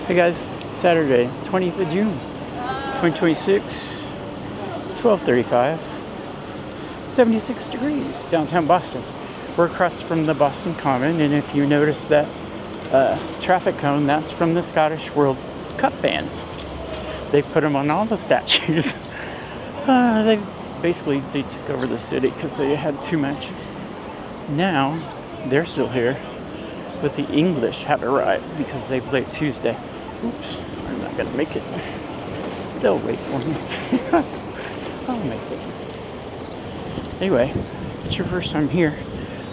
Hey guys, Saturday, 20th of June, 2026, 12:35, 76 degrees, downtown Boston. We're across from the Boston Common, and if you notice that traffic cone, that's from the Scottish World Cup bands. They put them on all the statues. They took over the city because they had 2 matches. Now, they're still here, but the English have arrived because they play Tuesday. Oops, I'm not gonna make it. They'll wait for me. I'll make it. Anyway, if it's your first time here,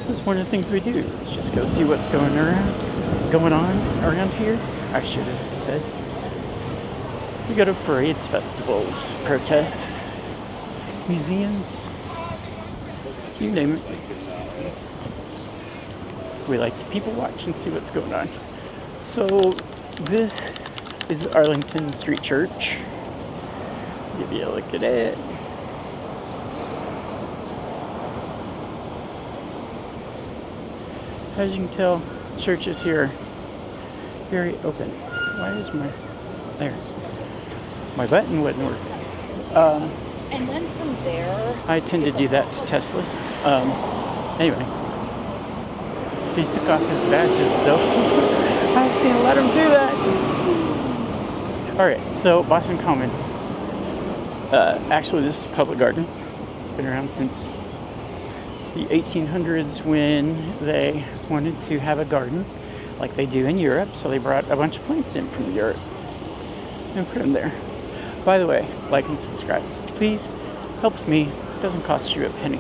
this is one of the things we do. Is just go see what's going on around here. I should have said. We go to parades, festivals, protests, museums, you name it. We like to people watch and see what's going on. So this is the Arlington Street Church. Give you a look at it. As you can tell, churches here are very open. Why is there? My button wouldn't work. And then from there, I tend to do that to Teslas. Anyway, he took off his badges though. I've seen let him do that. Alright, so Boston Common. Actually, this is a public garden. It's been around since the 1800s when they wanted to have a garden like they do in Europe. So they brought a bunch of plants in from Europe and put them there. By the way, like and subscribe. Please, helps me. Doesn't cost you a penny.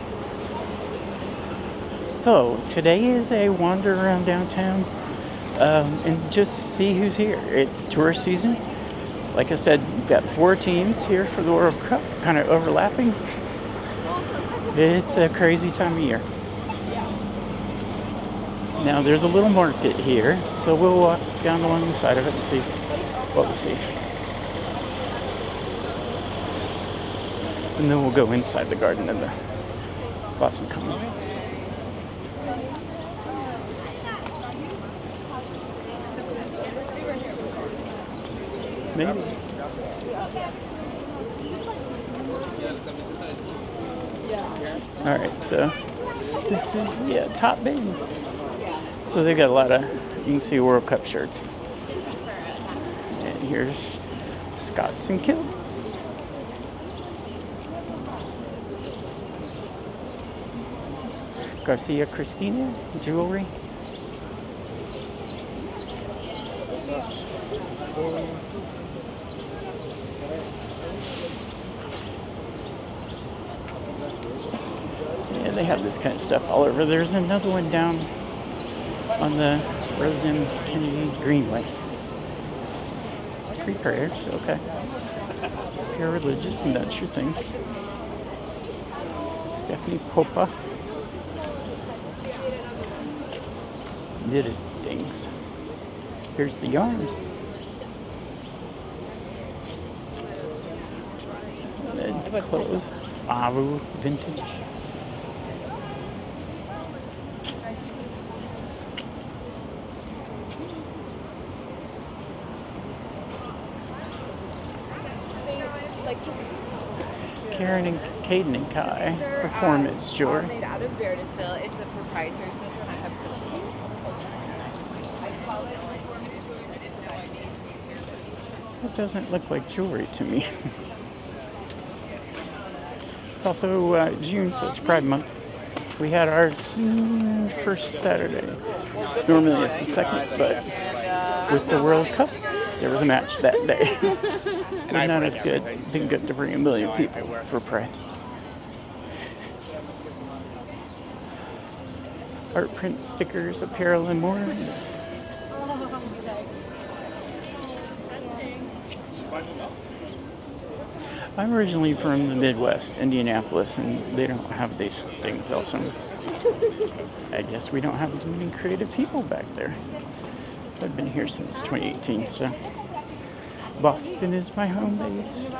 So today is a wander around downtown and just see who's here. It's tourist season. Like I said, we've got 4 teams here for the World Cup, kind of overlapping. It's a crazy time of year. Now there's a little market here, so we'll walk down along the side of it and see what we see. And then we'll go inside the garden of the Boston Common. Maybe. Alright, so this is the top bin. So they got a lot of, you can see World Cup shirts. And here's Scots and kilts. Garcia Cristina jewelry. Yeah, they have this kind of stuff all over. There's another one down on the Rosen Kennedy Greenway. Free prayers, okay. If you're religious and that's your thing. Stephanie Popa. Knitted things. Here's the yarn. And then clothes. Avu vintage. Karen and Caden and Kai performance jewelry. made out of Vertisil. It's a proprietary silk, and I have It doesn't look like jewelry to me. It's also June, so it's Pride Month. We had ours first Saturday. Normally it's the second, but with the World Cup, there was a match that day. Would not have been good to bring 1 million people for Pride. Art print stickers, apparel, and more. I'm originally from the Midwest, Indianapolis, and they don't have these things also. I guess we don't have as many creative people back there. I've been here since 2018, so Boston is my home base.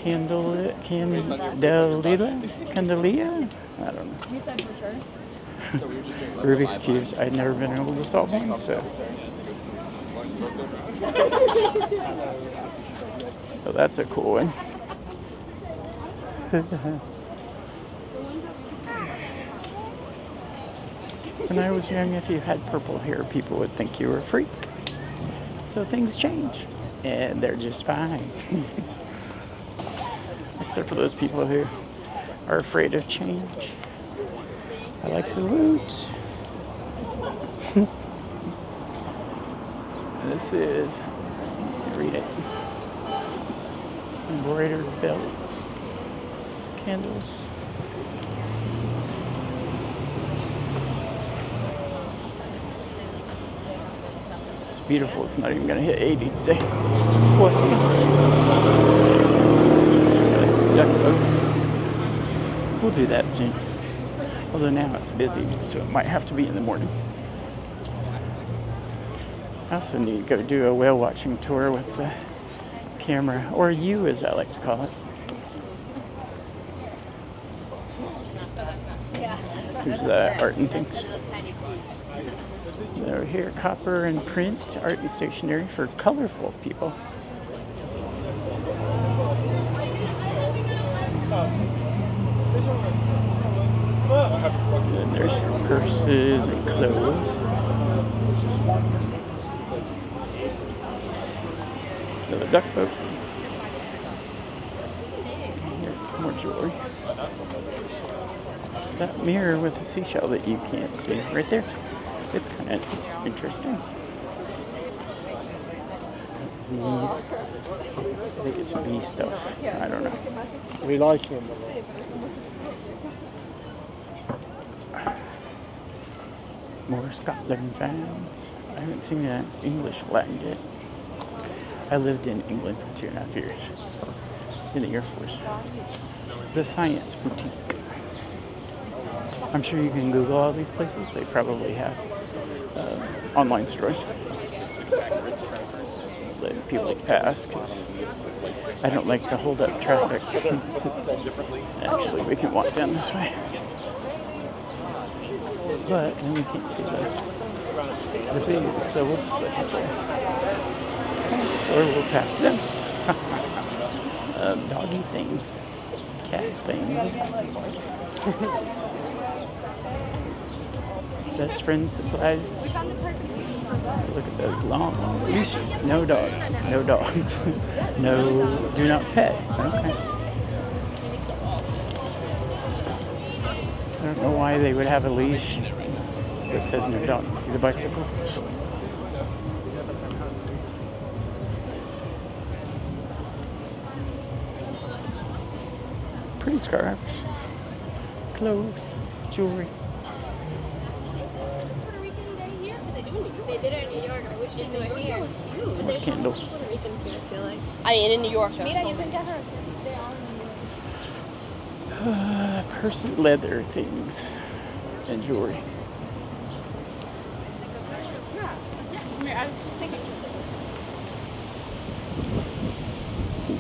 Candelia? I don't know. You said for sure. Rubik's Cubes. I'd never been able to solve one, so So that's a cool one. When I was young, if you had purple hair, people would think you were a freak. So things change, and they're just fine. Except for those people who are afraid of change. I like the roots. This is, read it, embroidered bells, candles. It's beautiful. It's not even going to hit 80 today. What? We'll do that soon. Although now it's busy, so it might have to be in the morning. I also need to go do a whale watching tour with the camera, or you as I like to call it. Here's the art and things. Over here, copper and print, art and stationery for colorful people. And there's purses and clothes. Another duck boat. Here's more jewelry. That mirror with a seashell that you can't see right there. It's kind of interesting. These, I think it's bee stuff. I don't know. We like him. More Scotland fans. I haven't seen an English flag yet. I lived in England for 2.5 years in the Air Force. The Science Boutique. I'm sure you can Google all these places. They probably have online stores. Let people pass because I don't like to hold up traffic. Actually, we can walk down this way. But then we can't see the bees, so we'll just let people. Or we'll pass them. Doggy things. Cat things. Best friend supplies. Look at those long leashes. No dogs. No dogs. No, do not pet. Okay. I don't know why they would have a leash that says no dogs. See the bicycle? Pretty scarves. Clothes. Jewelry. They did it in New York. I wish they do it here. More candles. Puerto Ricans here, I feel like. I mean, in New York. Mira, you can get her. They are in New York. Person leather things and jewelry. Yes, Mira, I was just thinking.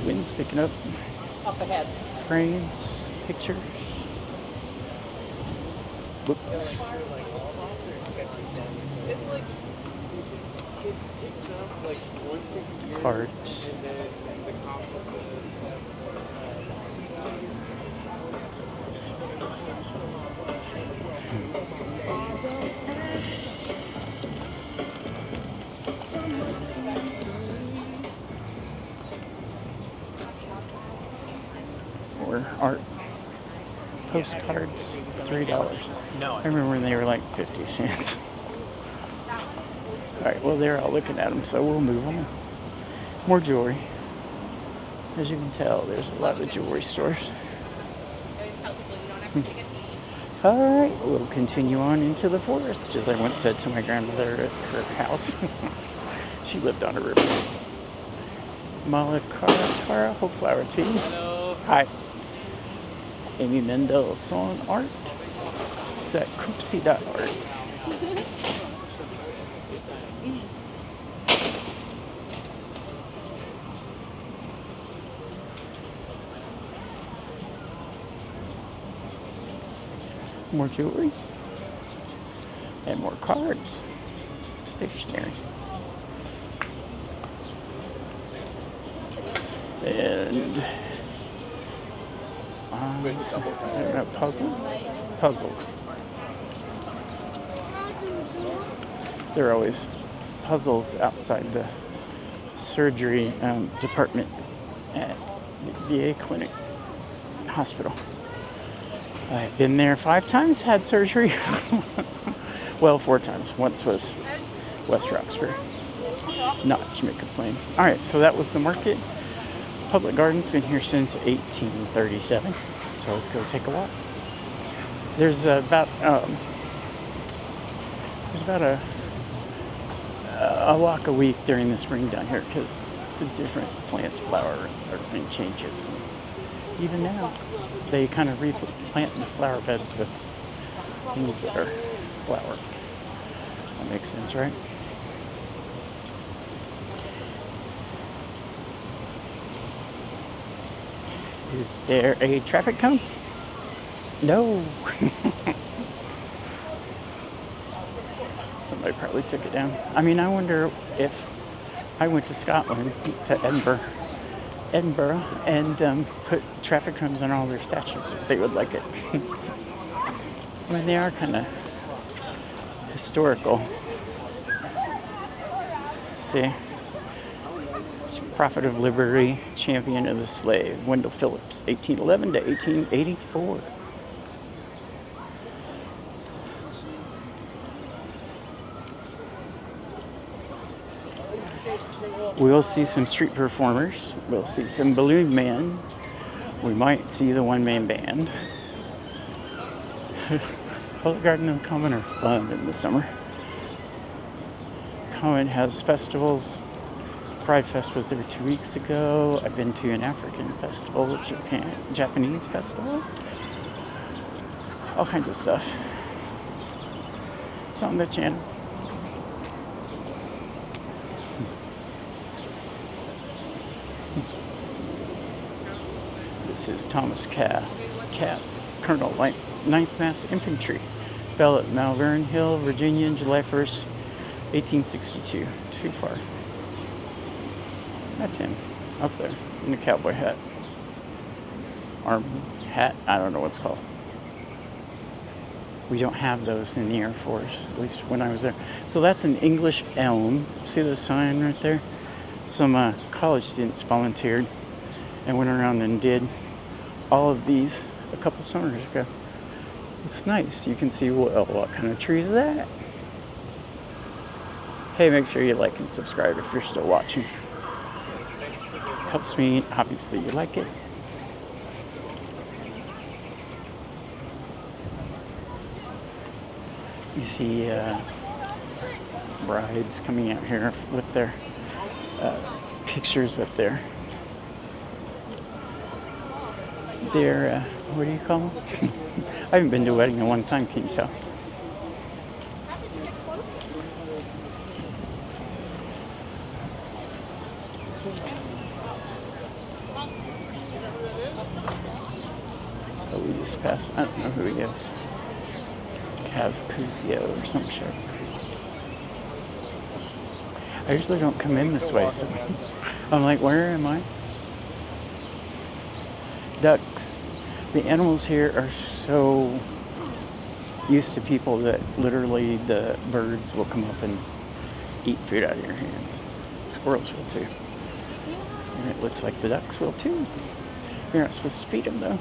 Wind's picking up. Up ahead. Frames, pictures, books. Cards. Or art. Postcards, $3. I remember when they were like 50 cents. Alright, well they're all looking at them, so we'll move on. More jewelry. As you can tell, there's a lot of jewelry stores. Alright, we'll continue on into the forest, as I once said to my grandmother at her house. She lived on a river. Malakara Hope Flower Tea. Hello. Hi. Amy Mendel Swan Art. It's that Coopsy dot art. More jewelry. And more cards. Stationery. And I don't know, puzzles. There are always puzzles outside the surgery department at the VA clinic hospital. I've been there 5 times, had surgery. Well, 4 times. Once was West Roxbury, not Jamaica Plain. All right, so that was the market. Public Garden's been here since 1837. So let's go take a walk. There's about a walk a week during the spring down here because the different plants flower and everything changes. And even now, they kind of replant the flower beds with things that are flowering. That makes sense, right? Is there a traffic cone? No. Somebody probably took it down. I mean, I wonder if I went to Scotland, to Edinburgh, and put traffic cones on all their statues, if they would like it. I mean, they are kind of historical. See? Prophet of Liberty, Champion of the Slave, Wendell Phillips, 1811 to 1884. We'll see some street performers. We'll see some balloon men. We might see the one-man band. Public Garden and the Common are fun in the summer. Common has festivals. Pride Fest was there 2 weeks ago. I've been to an African festival, Japanese festival. All kinds of stuff. It's on the channel. This is Thomas Cass, Colonel 9th Mass Infantry. Fell at Malvern Hill, Virginia, July 1st, 1862. Too far. That's him, up there, in a cowboy hat. Army hat, I don't know what it's called. We don't have those in the Air Force, at least when I was there. So that's an English elm. See the sign right there? Some college students volunteered and went around and did all of these a couple summers ago. It's nice. You can see what kind of tree is that? Hey, make sure you like and subscribe if you're still watching. Helps me, obviously you like it. You see brides coming out here with their pictures with their what do you call them? I haven't been to a wedding in a long time, can you tell? Oh, we just passed. I don't know who he is. Cascusio or some shit. I usually don't come in this way, so I'm like, where am I? Ducks. The animals here are so used to people that literally the birds will come up and eat food out of your hands. Squirrels will too. And it looks like the ducks will too. You're not supposed to feed them though.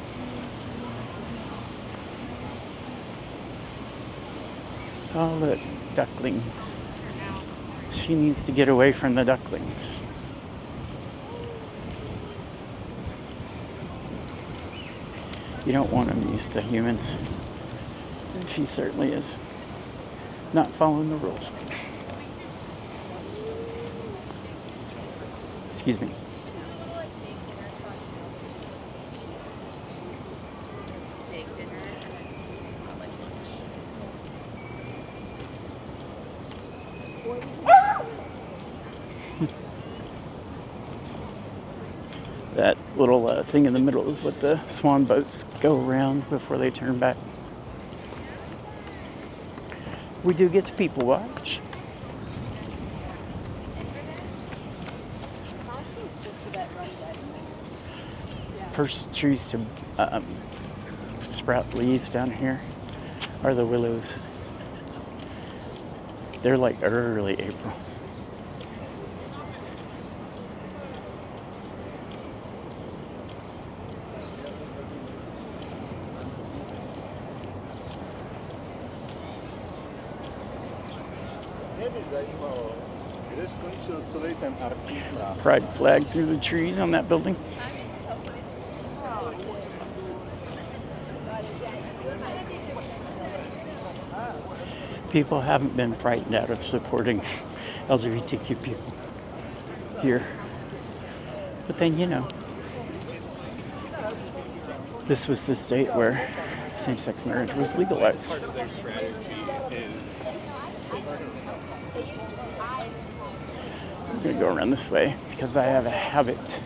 Oh look, ducklings. She needs to get away from the ducklings. You don't want them used to humans. And she certainly is not following the rules. Excuse me. That little thing in the middle is what the swan boats go around before they turn back. We do get to people watch. first trees to sprout leaves down here are the willows. They're like early April. Pride flag through the trees on that building. People haven't been frightened out of supporting LGBTQ people here. But then, you know, this was the state where same-sex marriage was legalized. Part of their strategy is I'm gonna go around this way because I have a habit.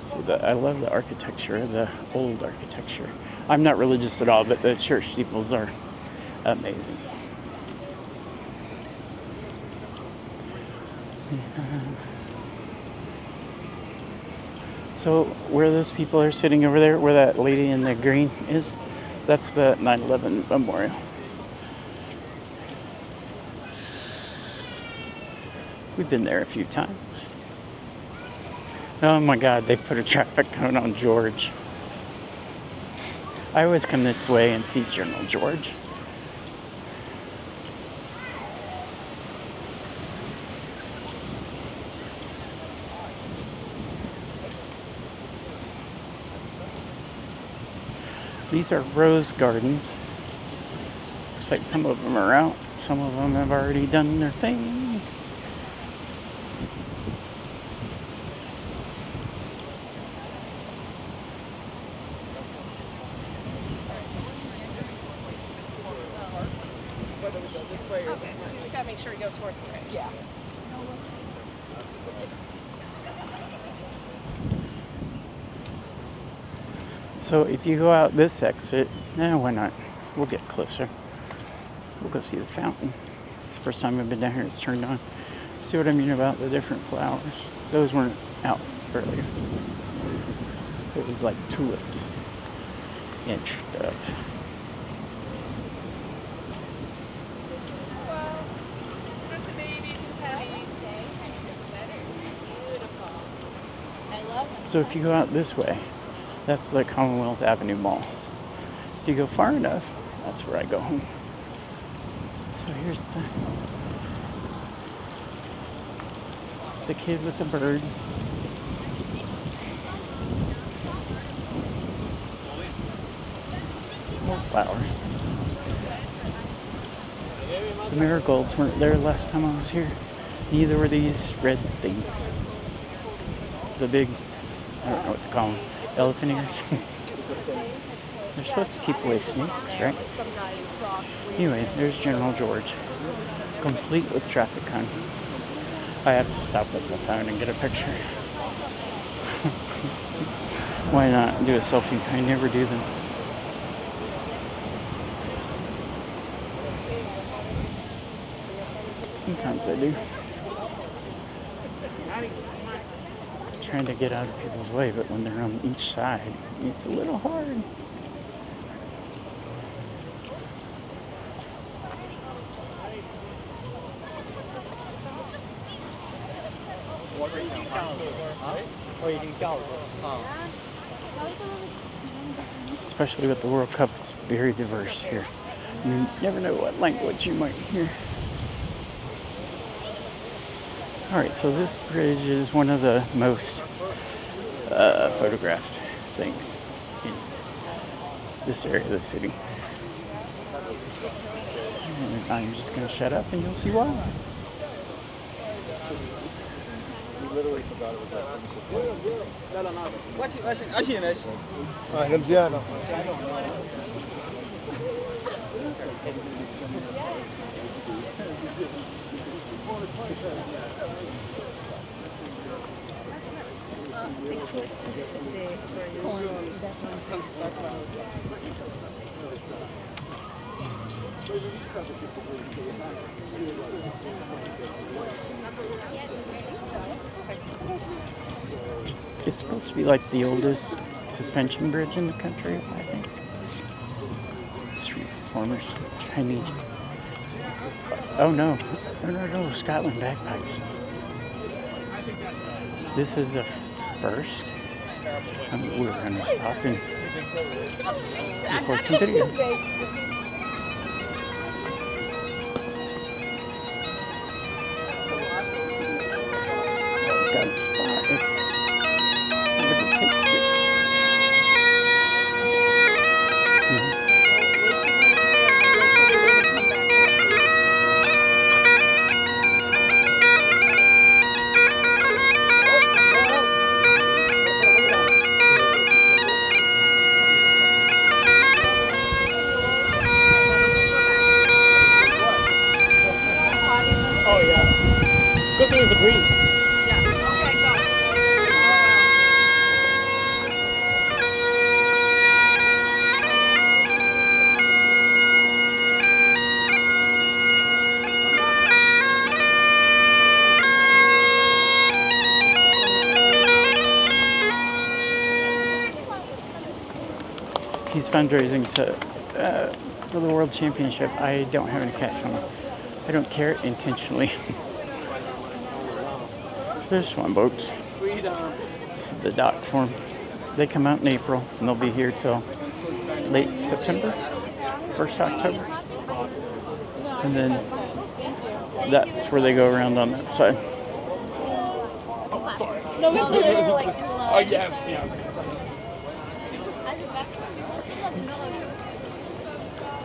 See, I love the architecture, the old architecture. I'm not religious at all, but the church steeples are amazing. So where those people are sitting over there, where that lady in the green is, that's the 9/11 memorial. We've been there a few times. Oh my God, they put a traffic cone on George. I always come this way and see General George. These are rose gardens. Looks like some of them are out. Some of them have already done their thing. Okay, so you just gotta make sure you go towards the right. Yeah. So if you go out this exit, why not? We'll get closer. We'll go see the fountain. It's the first time I've been down here. It's turned on. See what I mean about the different flowers? Those weren't out earlier. It was like tulips and stuff. So if you go out this way, that's the Commonwealth Avenue Mall. If you go far enough, that's where I go home. So here's the kid with the bird. More flowers. The marigolds weren't there last time I was here. Neither were these red things. The big, I don't know what to call them, elephant ears. They're supposed to keep away snakes, right? Anyway, there's General George, complete with traffic cone. I have to stop with my phone and get a picture. Why not do a selfie? I never do them. Sometimes I do. Trying to get out of people's way, but when they're on each side, it's a little hard. Especially with the World Cup, it's very diverse here. You never know what language you might hear. Alright, so this bridge is one of the most photographed things in this area of the city. And I'm just going to shut up and you'll see why. It's supposed to be like the oldest suspension bridge in the country, I think. Street performers, Chinese. Oh no, no, Scotland bagpipes. This is a first. We're gonna stop and record some video. Got a spot. Look at it. Oh yeah. Good thing it's a breeze. He's fundraising for the World Championship. I don't have any cash on me. I don't care intentionally. There's swan boats. This is the dock for them. They come out in April and they'll be here till late September, 1st October. And then that's where they go around on that side. No, we were like in Oh yes, yeah.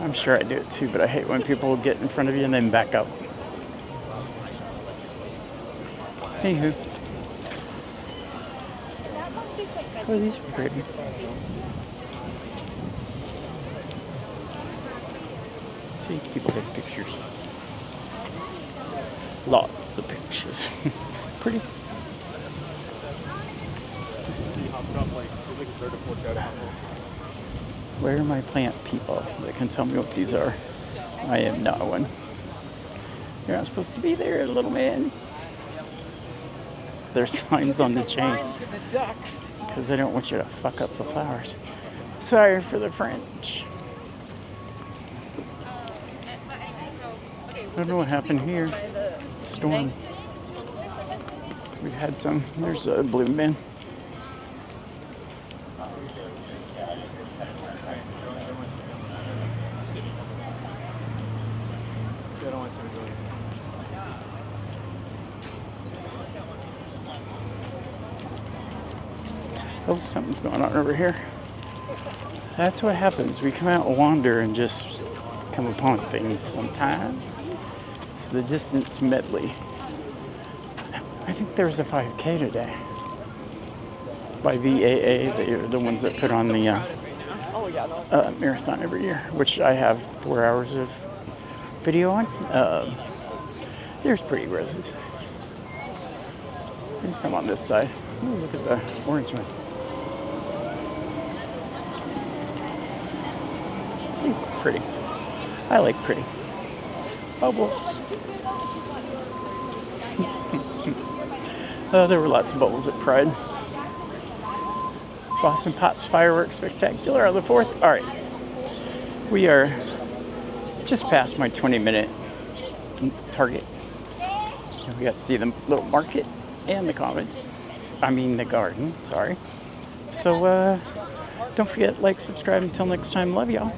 I'm sure I do it too, but I hate when people get in front of you and then back up. Anywho. Oh, these are pretty. See, people take pictures. Lots of pictures. Pretty. Where are my plant people that can tell me what these are? I am not one. You're not supposed to be there, little man. There's signs on the chain because I don't want you to fuck up the flowers. Sorry for the French. I don't know what happened here. Storm. We've had some. There's a blue bin. Oh, something's going on over here. That's what happens. We come out and wander and just come upon things sometimes. It's the distance medley. I think there was a 5K today by VAA. They're the ones that put on the marathon every year, which I have 4 hours of video on. There's pretty roses. And some on this side. Ooh, look at the orange one. See, pretty. I like pretty. Bubbles. There were lots of bubbles at Pride. Boston Pops Fireworks Spectacular on the 4th. All right. We are just past my 20-minute target. We got to see the little market and the common. I mean the garden, sorry. So don't forget, like, subscribe. Until next time, love y'all.